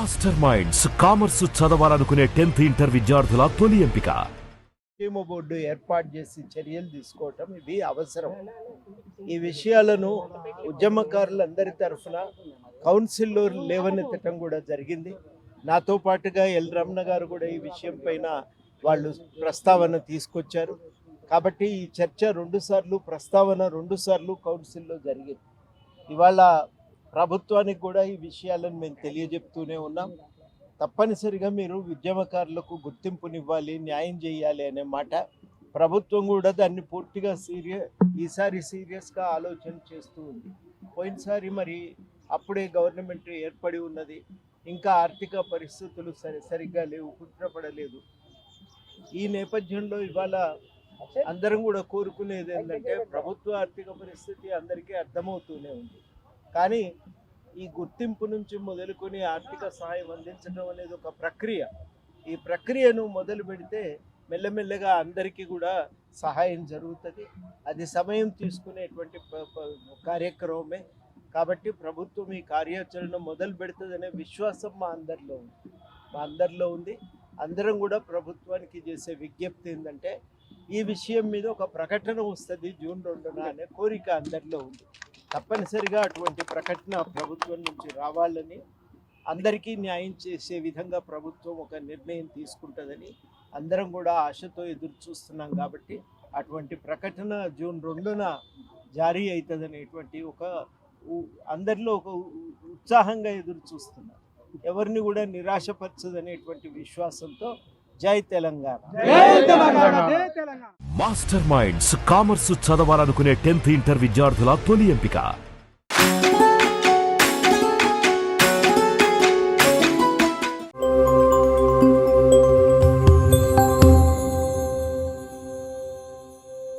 Master minds commerce చదవాలనుకునే 10th inter విద్యార్థుల తొలి ఎంపిక. సంక్షేమ బోర్డు ఏర్పాటు చేసి చర్యలు తీసుకోవటం ఇది అవసరం. ఈ విషయాలను ఉద్యమకారులందరి తరఫున కౌన్సిల్లో లేవనెత్తడం కూడా జరిగింది. నాతో పాటుగా ఎల్ రమణ గారు కూడా ఈ విషయం పైన వాళ్ళు ప్రస్తావన తీసుకొచ్చారు. కాబట్టి ఈ చర్చ 2 సార్లు ప్రస్తావన 2 సార్లు కౌన్సిల్లో జరిగింది. ఇవాళ ప్రభుత్వానికి కూడా ఈ విషయాలను మేము తెలియజెప్తూనే ఉన్నాం. తప్పనిసరిగా మీరు ఉద్యమకారులకు గుర్తింపునివ్వాలి, న్యాయం చేయాలి అనే మాట. ప్రభుత్వం కూడా దాన్ని పూర్తిగా ఈసారి సీరియస్గా ఆలోచన చేస్తూ ఉంది. పోయినసారి మరి అప్పుడే గవర్నమెంట్ ఏర్పడి ఉన్నది, ఇంకా ఆర్థిక పరిస్థితులు సరిగ్గా లేవు, కుట్రపడలేదు. ఈ నేపథ్యంలో ఇవాళ అందరం కూడా కోరుకునేది ఏంటంటే ప్రభుత్వ ఆర్థిక పరిస్థితి అందరికీ అర్థమవుతూనే ఉంది. కానీ ఈ గుర్తింపు నుంచి మొదలుకొని ఆర్థిక సహాయం అందించడం అనేది ఒక ప్రక్రియ. ఈ ప్రక్రియను మొదలు పెడితే మెల్లమెల్లగా అందరికీ కూడా సహాయం జరుగుతుంది. అది సమయం తీసుకునేటువంటి కార్యక్రమమే. కాబట్టి ప్రభుత్వం ఈ కార్యాచరణ మొదలు పెడుతుందనే విశ్వాసం మా అందరిలో ఉంది. అందరం కూడా ప్రభుత్వానికి చేసే విజ్ఞప్తి ఏంటంటే ఈ విషయం మీద ఒక ప్రకటన వస్తుంది జూన్ 2న అనే కోరిక అందరిలో ఉంది. తప్పనిసరిగా అటువంటి ప్రకటన ప్రభుత్వం నుంచి రావాలని, అందరికీ న్యాయం చేసే విధంగా ప్రభుత్వం ఒక నిర్ణయం తీసుకుంటుందని అందరం కూడా ఆశతో ఎదురు చూస్తున్నాం. కాబట్టి అటువంటి ప్రకటన జూన్ 2న జారీ అవుతుందనేటువంటి అందరిలో ఒక ఉత్సాహంగా ఎదురు చూస్తున్నారు. ఎవరిని కూడా నిరాశపరచదనేటువంటి విశ్వాసంతో జై తెలంగాణ. మాస్టర్ మైండ్స్ కామర్స్ చదవాలనుకునే 10th ఇంటర్ విద్యార్థుల తొలి ఎంపిక.